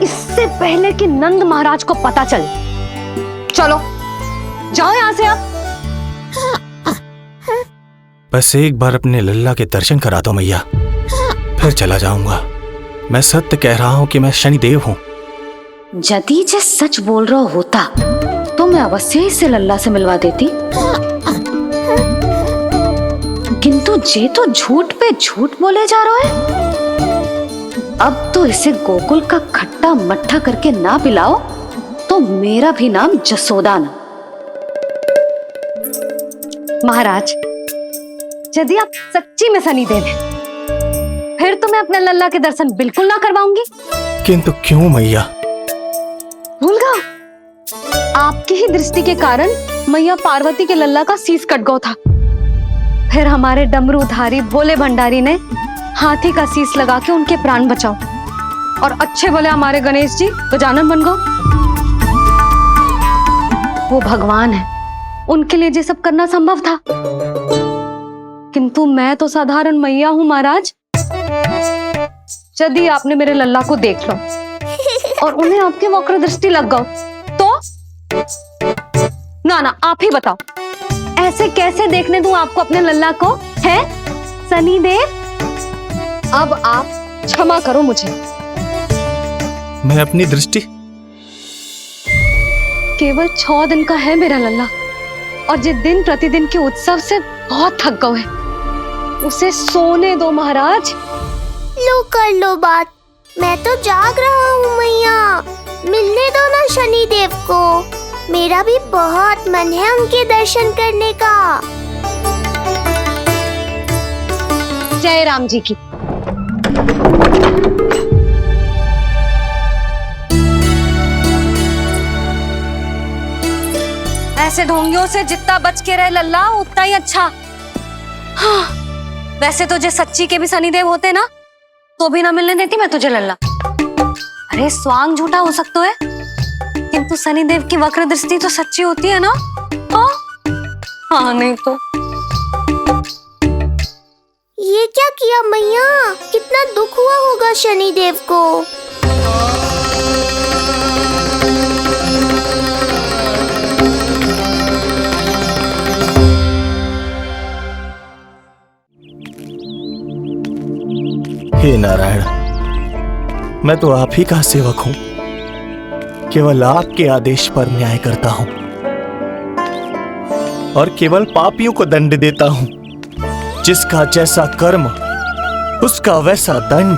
इससे पहले कि नंद महाराज को पता चले। चलो जाओ यहां से आप। बस एक बार अपने लल्ला के दर्शन करा दो मैया, फिर चला जाऊंगा। मैं सत्य कह रहा हूं कि मैं शनिदेव हूं। यदि जे सच बोल रहा होता तो मैं अवश्य इसे लल्ला से मिलवा देती, किंतु जे तो झूठ पे झूठ बोले जा रहा है। अब तो इसे गोकुल का खट्टा मट्ठा करके ना पिलाओ तो मेरा भी नाम जसोदा ना। महाराज, यदि आप सच्ची में शनिदेव हैं, फिर तो मैं अपने लल्ला के दर्शन बिल्कुल ना करवाऊंगी। किंतु क्यों मैया? भूल गया, आपकी ही दृष्टि के कारण मैया पार्वती के लल्ला का शीश कट गया था। फिर हमारे डमरूधारी भोले भंडारी ने हाथी का शीश लगा के उनके प्राण बचाओ, और अच्छे भले हमारे गणेश जी गजानन बन गए। वो भगवान है, उनके लिए ये सब करना संभव था, किंतु मैं तो साधारण मैया हूं महाराज। यदि आपने मेरे लल्ला को देख लो और उन्हें आपकी वक्र दृष्टि लग गई तो ना ना, आप ही बताओ, ऐसे कैसे देखने दूं आपको अपने लल्ला को? है शनिदेव, अब आप क्षमा करो मुझे। मैं अपनी दृष्टि? केवल 6 दिन का है मेरा लल्ला, और जिस दिन प्रतिदिन के उत्सव से बहुत थक गए हैं, उसे सोने दो महाराज। लो कर लो बात, मैं तो जाग रहा हूँ मैया, मिलने दो ना शनिदेव को, मेरा भी बहुत मन है उनके दर्शन करने का। जय राम जी की। ऐसे ढोंगियों से जितना बच के रहे लल्ला उतना ही अच्छा। हाँ, वैसे तो जो सच्ची के भी शनिदेव होते ना तो भी ना मिलने देती मैं तुझे लल्ला। अरे स्वांग झूठा हो सकता है, किंतु शनिदेव की वक्र दृष्टि तो सच्ची होती है ना। हाँ हाँ, नहीं तो। ये क्या किया मैया, कितना दुख हुआ होगा शनिदेव को। हे नारायण, मैं तो आप ही का सेवक हूं, केवल आपके आदेश पर न्याय करता हूं और केवल पापियों को दंड देता हूं। जिसका जैसा कर्म उसका वैसा दंड।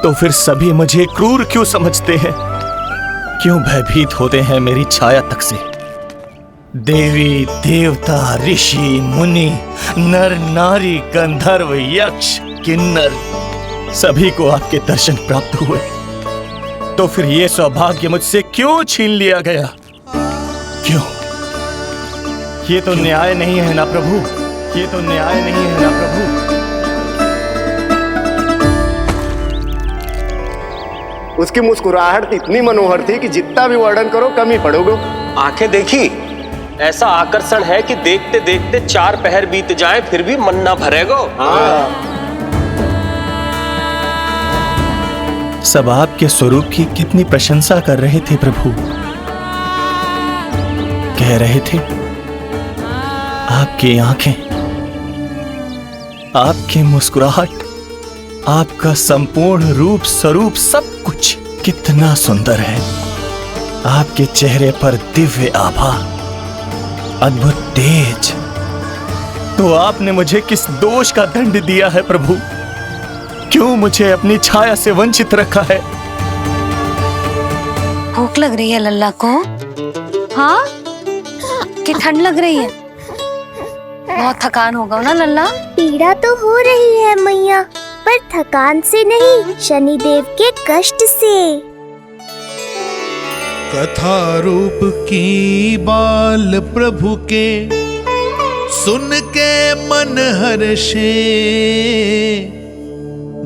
तो फिर सभी मुझे क्रूर क्यों समझते हैं? क्यों भयभीत होते हैं मेरी छाया तक से? देवी देवता ऋषि मुनि नर नारी गंधर्व यक्ष किन्नर सभी को आपके दर्शन प्राप्त हुए, तो फिर ये सौभाग्य मुझसे क्यों छीन लिया गया? क्यों? ये तो न्याय नहीं है ना प्रभु, ये तो न्याय नहीं है ना प्रभु। उसकी मुस्कुराहट इतनी मनोहर थी कि जितना भी वर्णन करो कम ही पड़ोगे। आंखें देखी, ऐसा आकर्षण है कि देखते देखते 4 पहर बीत जाए फिर भी मन ना भरेगो। हाँ। सब आपके स्वरूप की कितनी प्रशंसा कर रहे थे प्रभु। कह रहे थे आपकी आंखें, आपकी मुस्कुराहट, आपका संपूर्ण रूप स्वरूप सब कुछ कितना सुंदर है। आपके चेहरे पर दिव्य आभा, अद्भुत तेज। तो आपने मुझे किस दोष का दंड दिया है प्रभु? क्यों मुझे अपनी छाया से वंचित रखा है? भूख लग रही है लल्ला को? हाँ, कि ठंड लग रही है? बहुत थकान होगा ना लल्ला? पीड़ा तो हो रही है मैया, पर थकान से नहीं, शनिदेव के कष्ट से। कथा रूप की बाल प्रभु के सुन के मन हर्षे,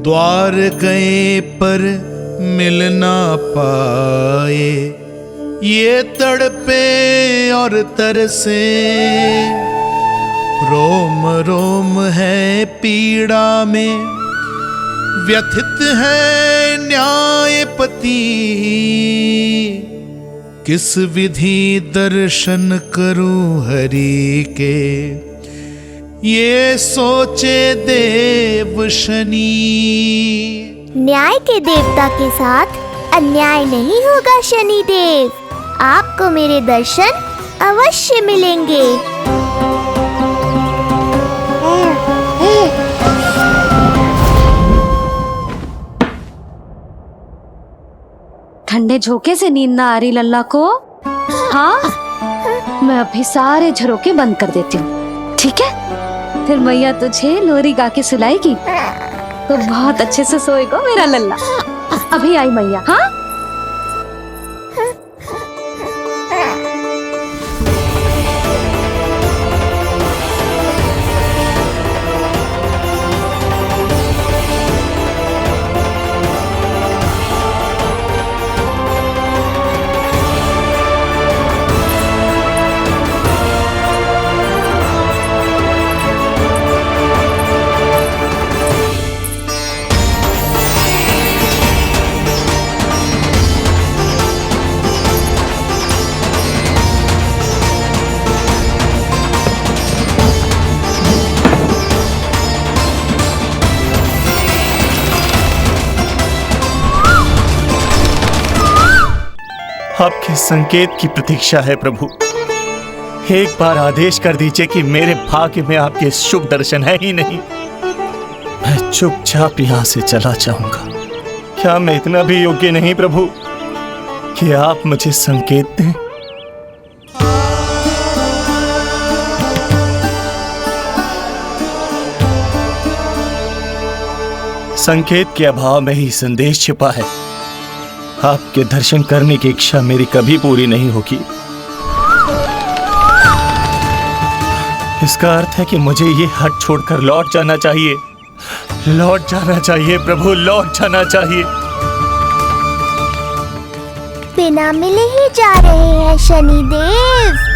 द्वार गए पर मिल ना पाए, ये तड़पे और तरसे, रोम रोम है पीड़ा में, व्यथित है न्यायपति गति, किस विधि दर्शन करूं हरि के, ये सोचे देव शनि। न्याय के देवता के साथ अन्याय नहीं होगा शनिदेव, आपको मेरे दर्शन अवश्य मिलेंगे। ठंडे झोंके से नींद ना आ रही लल्ला को? हाँ, मैं अभी सारे झरोके बंद कर देती हूँ, ठीक है? फिर मैया तुझे लोरी गा के सुलाएगी तो बहुत अच्छे से सोएगा मेरा लल्ला। अभी आई मैया। हाँ, आपके संकेत की प्रतीक्षा है प्रभु। एक बार आदेश कर दीजिए कि मेरे भाग्य में आपके शुभ दर्शन है ही नहीं, मैं चुपचाप यहां से चला जाऊंगा। क्या मैं इतना भी योग्य नहीं प्रभु कि आप मुझे संकेत दें? संकेत के अभाव में ही संदेश छिपा है। आपके दर्शन करने की इच्छा मेरी कभी पूरी नहीं होगी। इसका अर्थ है कि मुझे ये हट छोड़कर लौट जाना चाहिए। लौट जाना चाहिए प्रभु, लौट जाना चाहिए। बिना मिले ही जा रहे हैं शनिदेव।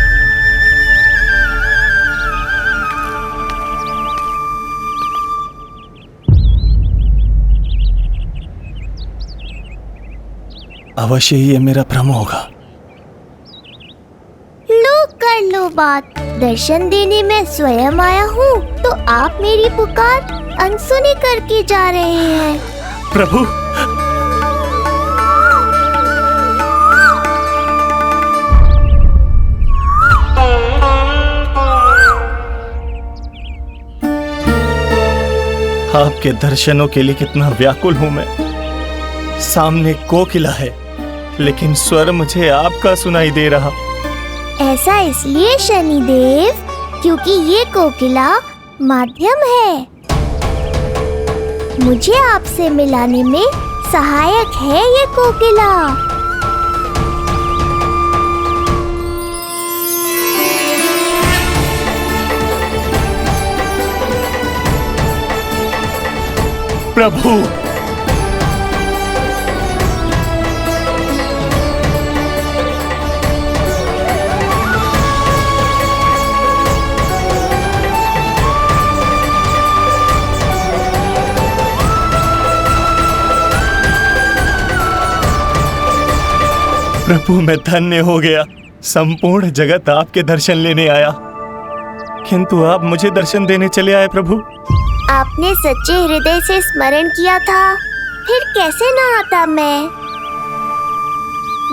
अवश्य ही ये मेरा भ्रम होगा। लो कर लो बात, दर्शन देने मैं स्वयं आया हूँ तो आप मेरी पुकार अनसुनी करके जा रहे हैं। प्रभु, आपके दर्शनों के लिए कितना व्याकुल हूं मैं। सामने कोकिला है लेकिन स्वर मुझे आपका सुनाई दे रहा। ऐसा इसलिए शनिदेव क्योंकि ये कोकिला माध्यम है, मुझे आपसे मिलाने में सहायक है ये कोकिला। प्रभु, प्रभु मैं धन्य हो गया। संपूर्ण जगत आपके दर्शन लेने आया, किंतु आप मुझे दर्शन देने चले आए प्रभु। आपने सच्चे हृदय से स्मरण किया था, फिर कैसे ना आता मैं।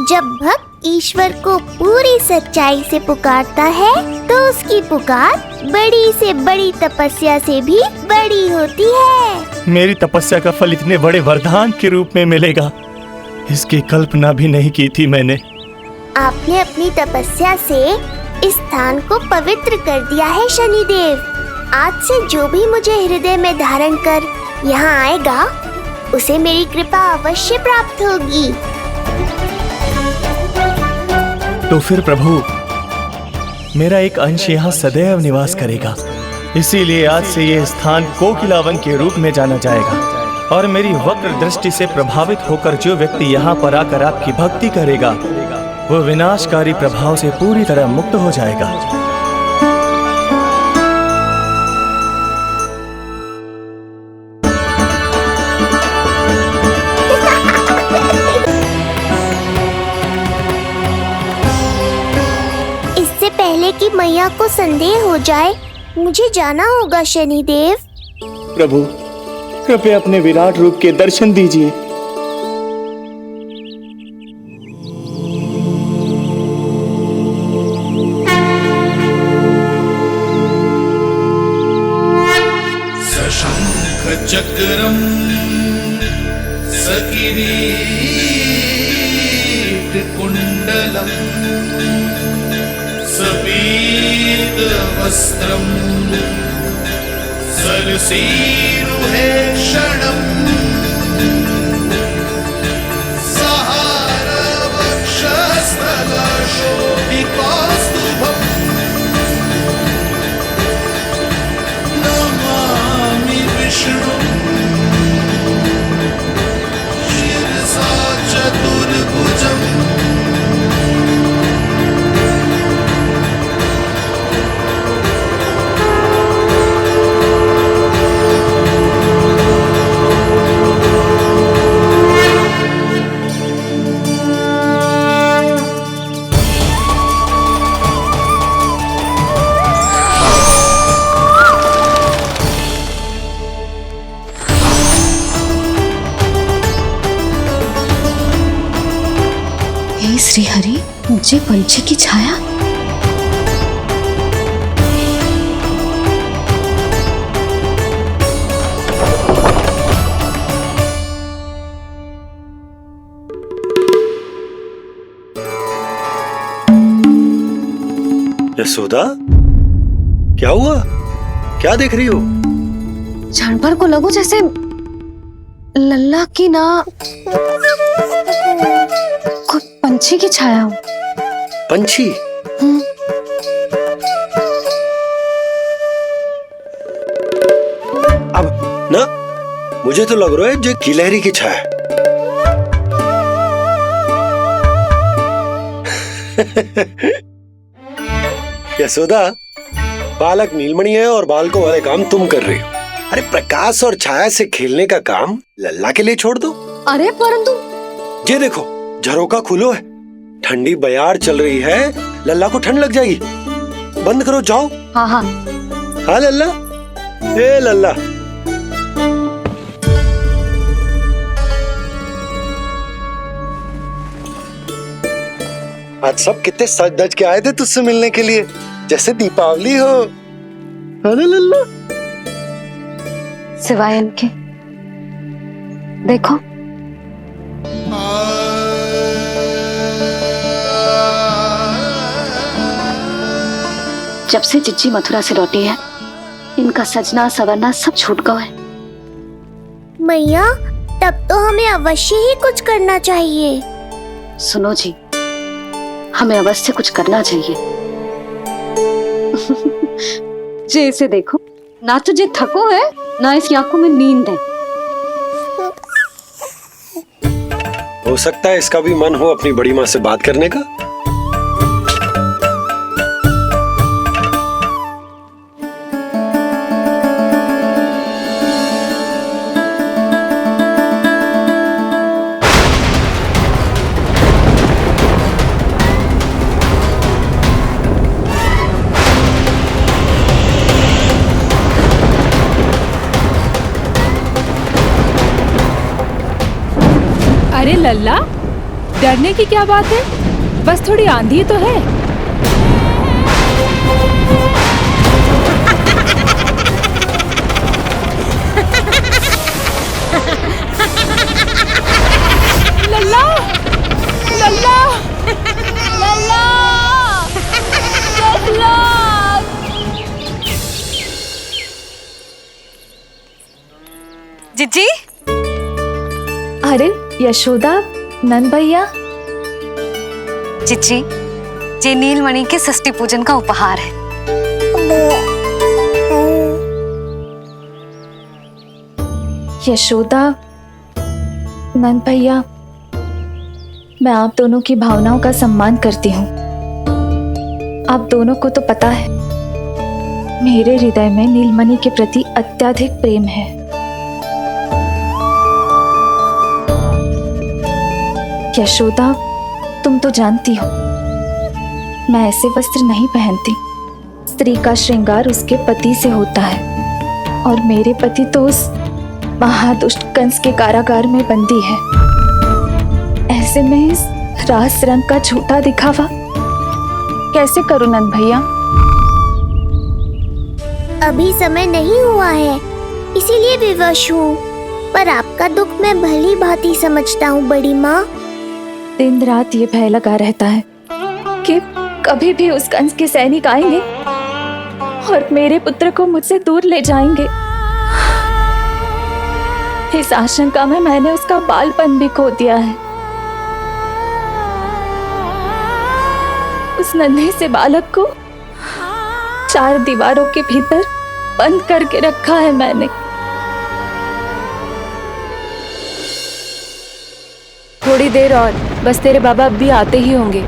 जब भक्त ईश्वर को पूरी सच्चाई से पुकारता है तो उसकी पुकार बड़ी से बड़ी तपस्या से भी बड़ी होती है। मेरी तपस्या का फल इतने बड़े वरदान के रूप में मिलेगा, इसकी कल्पना भी नहीं की थी मैंने। आपने अपनी तपस्या से इस स्थान को पवित्र कर दिया है शनिदेव। आज से जो भी मुझे हृदय में धारण कर यहाँ आएगा उसे मेरी कृपा अवश्य प्राप्त होगी। तो फिर प्रभु, मेरा एक अंश यहाँ सदैव निवास करेगा, इसीलिए आज से ये स्थान कोकिलावन के रूप में जाना जाएगा। और मेरी वक्र दृष्टि से प्रभावित होकर जो व्यक्ति यहाँ पर आकर आपकी भक्ति करेगा वो विनाशकारी प्रभाव से पूरी तरह मुक्त हो जाएगा। कि मैया को संदेह हो जाए, मुझे जाना होगा शनिदेव। प्रभु, कृपया अपने विराट रूप के दर्शन दीजिए। सशंख चक्रम सकिरीट कुंडलम सबीत वस्त्रम सरसीरुहे क्षणम सहारवक्षस्थलशोभिकास्तुभम् नमामि विष्णुं शिरसा चतुर्भुजम्। हे श्री हरि, मुझे पंछी की छाया। यशोदा, क्या हुआ? क्या देख रही हो? क्षण भर को लगो जैसे लल्ला की ना कोई पंछी की छाया हो। पंछी? अब ना मुझे तो लग रहा है जो गिलहरी की छाया। यशोदा, बालक नीलमणि है और बालकों वाले काम तुम कर रही हो। अरे प्रकाश और छाया से खेलने का काम लल्ला के लिए छोड़ दो। अरे परंतु ये देखो, झरोका खुलो है, ठंडी बयार चल रही है, लल्ला को ठंड लग जाएगी। बंद करो, जाओ। हाँ हाँ हाँ लल्ला, ए लल्ला। आज सब कितने सज धज के आए थे तुझसे मिलने के लिए, जैसे दीपावली हो, है ना लल्ला? सिवाय इनके देखो। जब से चिच्ची मथुरा से लौटी है, इनका सजना सवरना सब छूट गया है। मैया, तब तो हमें अवश्य ही कुछ करना चाहिए। सुनो जी, हमें अवश्य कुछ करना चाहिए। जे इसे देखो, ना तो जे थको है, ना इसकी आंखों में नींद है। हो सकता है इसका भी मन हो अपनी बड़ी माँ से बात करने का। अरे लल्ला, डरने की क्या बात है? बस थोड़ी आंधी तो है। लल्ला, लल्ला, लल्ला, लल्ला। जिज्जी, अरे यशोदा, नंद भैया। चिच्ची, ये नीलमणि के षष्ठी पूजन का उपहार है। यशोदा, नंद भैया, मैं आप दोनों की भावनाओं का सम्मान करती हूँ। आप दोनों को तो पता है, मेरे हृदय में नीलमणि के प्रति अत्यधिक प्रेम है। यशोदा, तुम तो जानती हो, मैं ऐसे वस्त्र नहीं पहनती। स्त्री का श्रृंगार उसके पति से होता है और मेरे पति तो उस महादुष्ट कंस के कारागार में बंदी है। ऐसे में इस रास रंग का झूठा दिखावा कैसे करूं नंद भैया? अभी समय नहीं हुआ है, इसीलिए विवश हूँ। पर आपका दुख मैं भली भांति समझता हूँ बड़ी माँ। दिन रात ये भय लगा रहता है कि कभी भी उस कंस के सैनिक आएंगे और मेरे पुत्र को मुझसे दूर ले जाएंगे। इस आशंका में मैंने उसका बालपन भी खो दिया है। उस नन्हे से बालक को 4 दीवारों के भीतर बंद करके रखा है मैंने। थोड़ी देर और, बस तेरे बाबा अब भी आते ही होंगे।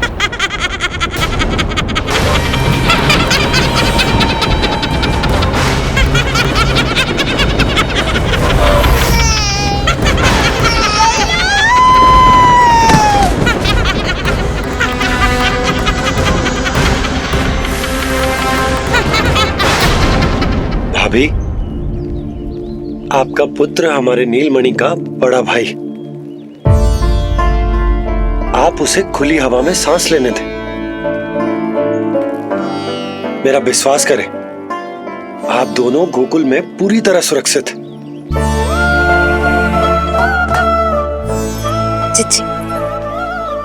भाभी, आपका पुत्र हमारे नीलमणि का बड़ा भाई। आप उसे खुली हवा में सांस लेने दें। मेरा विश्वास करें, आप दोनों गोकुल में पूरी तरह सुरक्षित हैं। चिच्ची,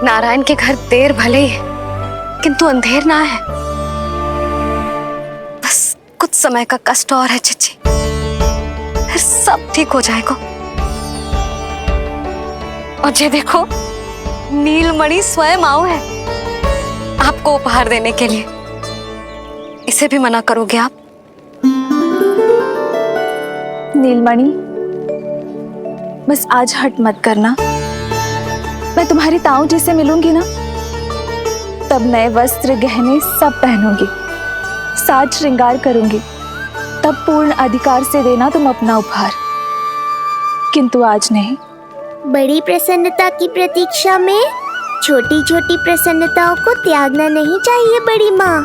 नारायण के घर देर भले ही है, किंतु अंधेर ना है। बस कुछ समय का कष्ट और है चिच्ची, फिर सब ठीक हो जाएगा। और ये देखो, नीलमणि स्वयं आओ है आपको उपहार देने के लिए। इसे भी मना करोगे आप? नीलमणि, बस आज हट मत करना। मैं तुम्हारी ताऊ जी से मिलूंगी ना, तब नए वस्त्र गहने सब पहनूंगी, साज श्रृंगार करूंगी, तब पूर्ण अधिकार से देना तुम अपना उपहार। किंतु आज नहीं। बड़ी प्रसन्नता की प्रतीक्षा में छोटी छोटी प्रसन्नताओं को त्यागना नहीं चाहिए बड़ी माँ।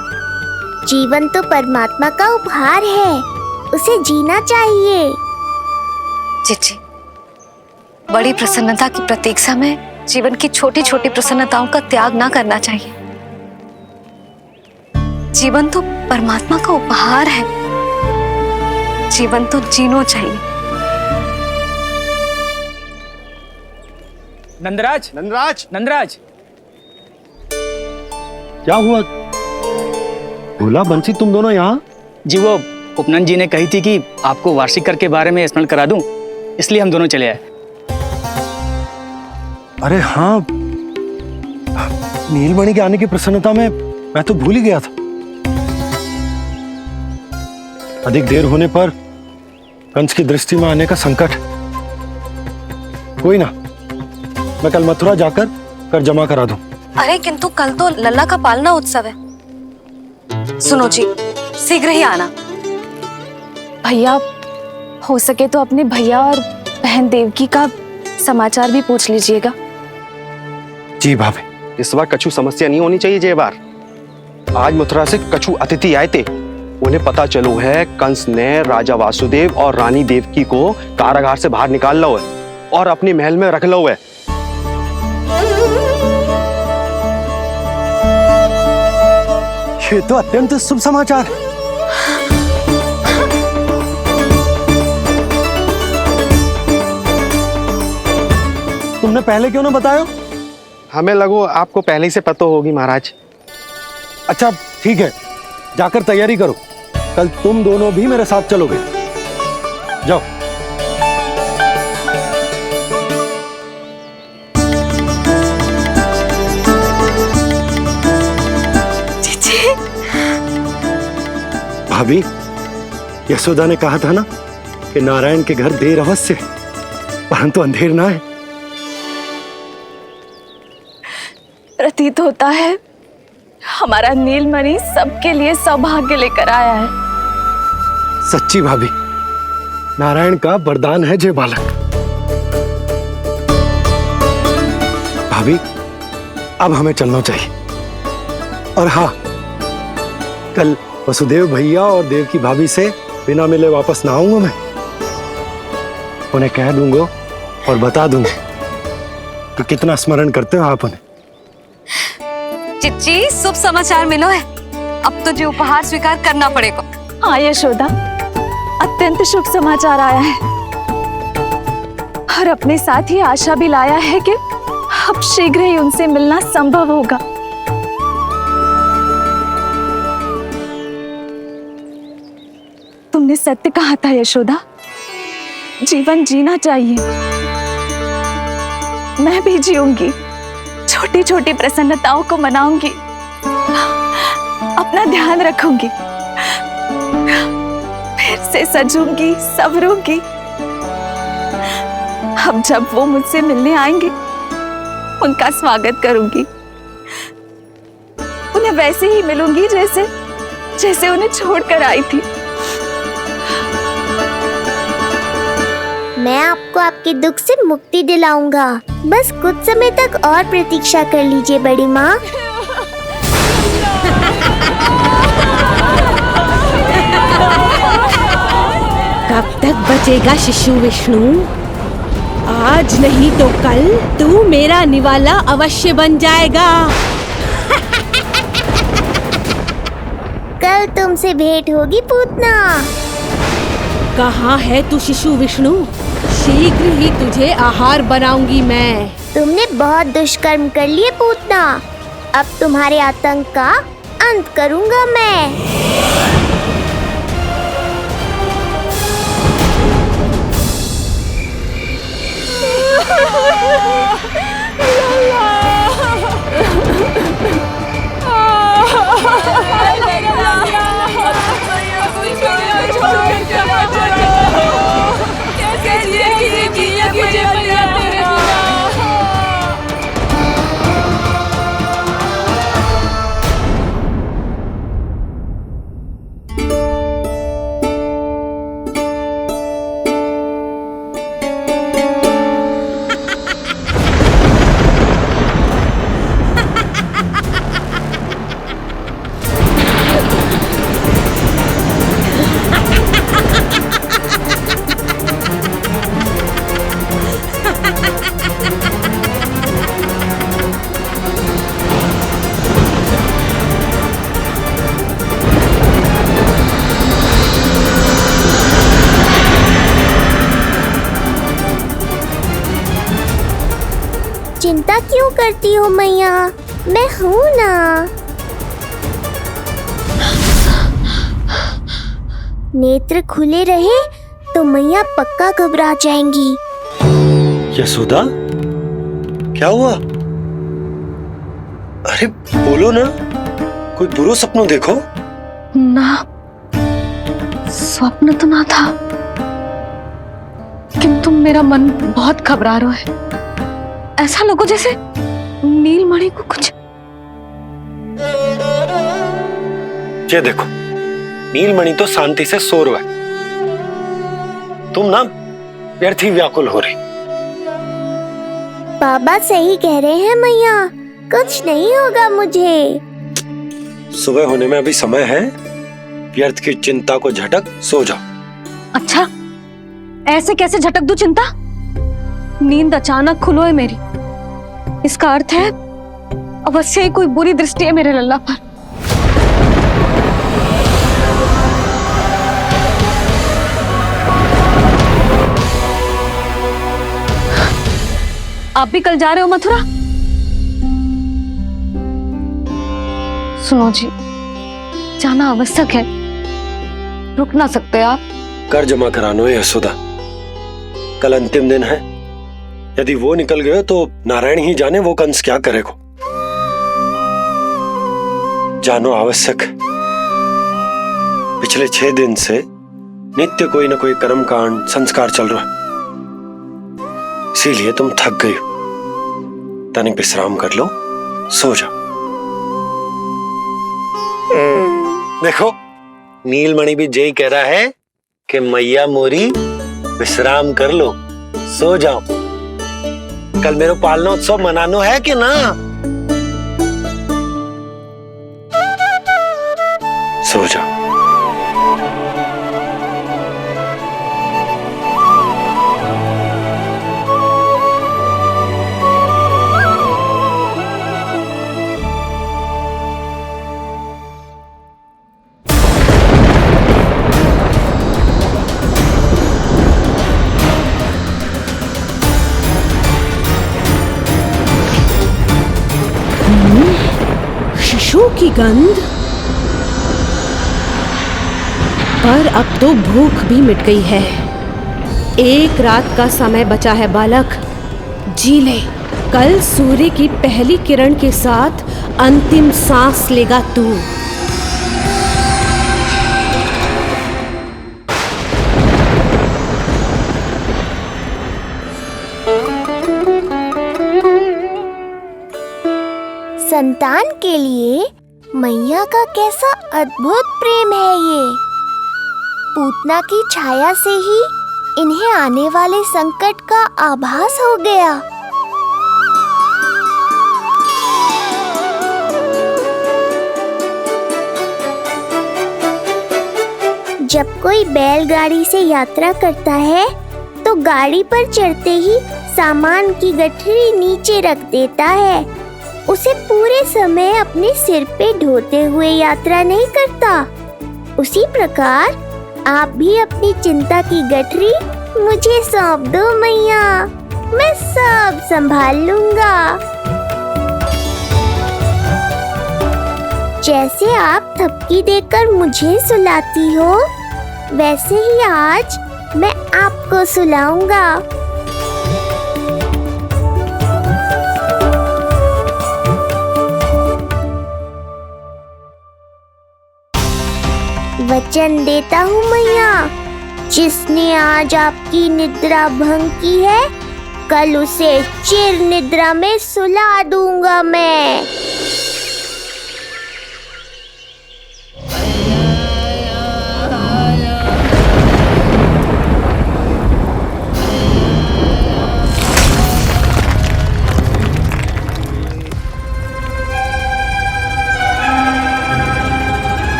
जीवन तो परमात्मा का उपहार है, उसे जीना चाहिए। चिच्ची, बड़ी प्रसन्नता की प्रतीक्षा में जीवन की छोटी छोटी प्रसन्नताओं का त्याग ना करना चाहिए। जीवन तो परमात्मा का उपहार है, जीवन तो जीना चाहिए। नंदराज, नंदराज, नंदराज, क्या हुआ? भोला बंसी, तुम दोनों यहाँ? जी वो उपनंद जी ने कही थी कि आपको वार्षिक कर के बारे में स्मरण करा दूं, इसलिए हम दोनों चले आए। अरे हाँ, नीलमणि के आने की प्रसन्नता में मैं तो भूल ही गया था। अधिक देर होने पर कंस की दृष्टि में आने का संकट। कोई ना, मैं कल मथुरा जाकर कर जमा करा दूं। अरे किंतु कल तो लल्ला का पालना उत्सव है। सुनो जी, शीघ्र ही आना। भैया, हो सके तो अपने भैया और बहन देवकी का समाचार भी पूछ लीजिएगा। जी भाभी। इस बार कछु समस्या नहीं होनी चाहिए। ये बार आज मथुरा से कछु अतिथि आए थे, उन्हें पता चलो है कंस ने राजा वासुदेव और रानी देवकी को कारागार से बाहर निकाल लो है और अपने महल में रख लो है। ये तो अत्यंत शुभ समाचार है। तुमने पहले क्यों ना बताया? हमें लगो आपको पहले ही से पता होगी महाराज। अच्छा ठीक है, जाकर तैयारी करो, कल तुम दोनों भी मेरे साथ चलोगे। जाओ। भाभी, यशोदा ने कहा था ना कि नारायण के घर देर अवश्य, परंतु अंधेर ना है। प्रतीत होता है हमारा नीलमणि सबके लिए सौभाग्य लेकर आया है। सच्ची भाभी, नारायण का वरदान है जय बालक। भाभी, अब हमें चलना चाहिए। और हाँ, कल वसुदेव भैया और देव की भाभी से बिना मिले वापस ना आऊंगा मैं। उन्हें कह दूंगा और बता दूंगा कि कितना स्मरण करते हो आप उन्हें। चिच्ची, शुभ समाचार मिलो है। अब तुझे उपहार स्वीकार करना पड़ेगा। हाँ यशोदा, अत्यंत शुभ समाचार आया है और अपने साथ ही आशा भी लाया है कि अब शीघ्र ही उनसे मिलना संभव होगा। तुमने सत्य कहा था यशोदा, जीवन जीना चाहिए। मैं भी जीऊंगी, छोटी छोटी प्रसन्नताओं को मनाऊंगी, अपना ध्यान रखूंगी, फिर से सजूंगी, संवरूंगी। अब जब वो मुझसे मिलने आएंगे, उनका स्वागत करूंगी। उन्हें वैसे ही मिलूंगी जैसे जैसे उन्हें छोड़कर आई थी। मैं आपको आपके दुख से मुक्ति दिलाऊंगा। बस कुछ समय तक और प्रतीक्षा कर लीजिए बड़ी माँ। कब तक बचेगा शिशु विष्णु? आज नहीं तो कल तू मेरा निवाला अवश्य बन जाएगा। कल तुमसे भेंट होगी पूतना। कहाँ है तू शिशु विष्णु? शीघ्र ही तुझे आहार बनाऊंगी मैं। तुमने बहुत दुष्कर्म कर लिए पूतना। अब तुम्हारे आतंक का अंत करूंगा मैं। चिंता क्यों करती हो मैया? मैं हूँ ना। नेत्र खुले रहे तो मैया पक्का घबरा जाएंगी। यशोदा, क्या हुआ? अरे बोलो ना, कोई बुरा सपना देखो। ना, स्वप्न तो ना था, किंतु मेरा मन बहुत घबरा रहा है। ऐसा लगो जैसे नीलमणि को कुछ। ये देखो, नीलमणि तो शांति से सो रहा है, तुम ना व्यर्थ ही व्याकुल हो रही। बाबा सही कह रहे हैं मैया, कुछ नहीं होगा मुझे। सुबह होने में अभी समय है, व्यर्थ की चिंता को झटक सो जाओ। अच्छा, ऐसे कैसे झटक दूं चिंता? नींद अचानक खुलो है मेरी, इसका अर्थ है अवश्य ही कोई बुरी दृष्टि है मेरे लल्ला पर। आप भी कल जा रहे हो मथुरा? सुनो जी, जाना आवश्यक है, रुक ना सकते आप? कर जमा करानो है यशोदा, कल अंतिम दिन है। यदि वो निकल गए तो नारायण ही जाने वो कंस क्या करेगा। जानो आवश्यक। पिछले 6 दिन से नित्य कोई ना कोई कर्मकांड संस्कार चल रहा है, इसीलिए तुम थक गई हो। तनिक विश्राम कर लो, सो जाओ। देखो, नीलमणि भी यही कह रहा है कि मैया मोरी विश्राम कर लो, सो जाओ। कल मेरा पालना उत्सव मनानो है कि ना? सो जाओ। की गंध। पर अब तो भूख भी मिट गई है। एक रात का समय बचा है बालक, जी ले। कल सूर्य की पहली किरण के साथ अंतिम सांस लेगा तू। संतान के लिए मैया का कैसा अद्भुत प्रेम है ये। पूतना की छाया से ही इन्हें आने वाले संकट का आभास हो गया। जब कोई बैलगाड़ी से यात्रा करता है तो गाड़ी पर चढ़ते ही सामान की गठरी नीचे रख देता है। उसे पूरे समय अपने सिर पे ढोते हुए यात्रा नहीं करता। उसी प्रकार आप भी अपनी चिंता की गठरी मुझे सौंप दो मैया, मैं सब संभाल लूंगा। जैसे आप थपकी देकर मुझे सुलाती हो, वैसे ही आज मैं आपको सुलाऊंगा। वचन देता हूँ मैया, जिसने आज आपकी निद्रा भंग की है, कल उसे चिर निद्रा में सुला दूंगा मैं।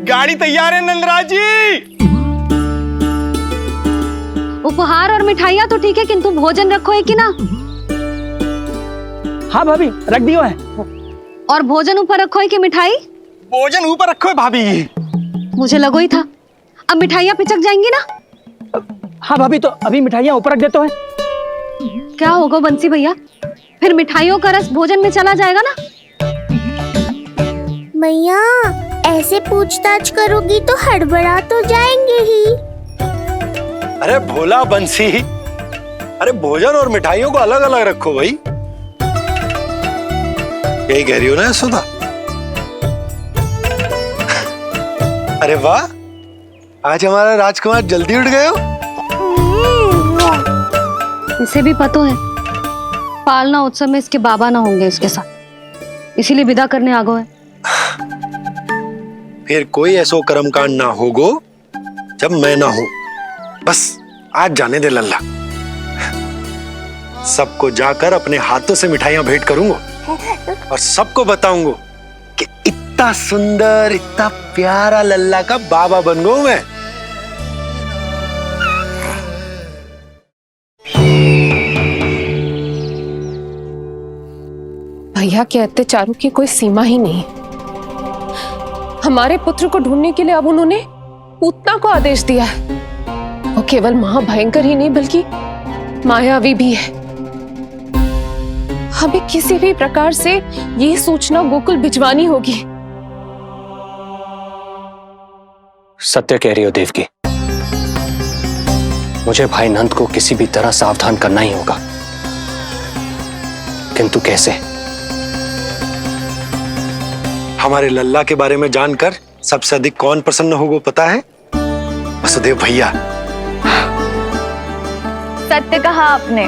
गाड़ी तैयार है नंदराज जी। उपहार और मिठाइयाँ तो ठीक है, किंतु भोजन रखो है कि ना? हाँ भाभी, रख दियो है। और भोजन ऊपर रखो है कि मिठाई? भोजन ऊपर रखो है भाभी। मुझे लगो ही था, अब मिठाइयाँ पिचक जाएंगी ना। हाँ भाभी, तो अभी मिठाइयाँ ऊपर रख देते हैं। क्या होगा बंसी भैया, फिर मिठाइयों का रस भोजन में चला जाएगा ना। मैया ऐसे पूछताछ करोगी तो हड़बड़ा तो जाएंगे ही। अरे भोला बंसी, अरे भोजन और मिठाइयों को अलग अलग रखो भाई। यही कह रही हो ना सुधा? अरे वाह, आज हमारा राजकुमार जल्दी उठ गए हो। इसे भी पता है पालना उत्सव में इसके बाबा ना होंगे इसके साथ, इसीलिए विदा करने आ गए। फिर कोई ऐसो कर्मकांड ना होगो जब मैं ना हूं। बस आज जाने दे लल्ला, सबको जाकर अपने हाथों से मिठाइयां भेंट करूंगा और सबको बताऊंगा कि इतना सुंदर, इतना प्यारा लल्ला का बाबा बन गया मैं। भैया के अत्याचारों की कोई सीमा ही नहीं। हमारे पुत्र को ढूंढने के लिए अब उन्होंने पूतना को आदेश दिया है। वो केवल महाभयंकर ही नहीं बल्कि मायावी भी है। हमें किसी भी प्रकार से ये सूचना गोकुल भिजवानी होगी। सत्य कह रही हो देवकी, मुझे भाई नंद को किसी भी तरह सावधान करना ही होगा, किंतु कैसे? हमारे लल्ला के बारे में जानकर सबसे अधिक कौन प्रसन्न होगा पता है? वसुदेव भैया। सत्य कहा आपने।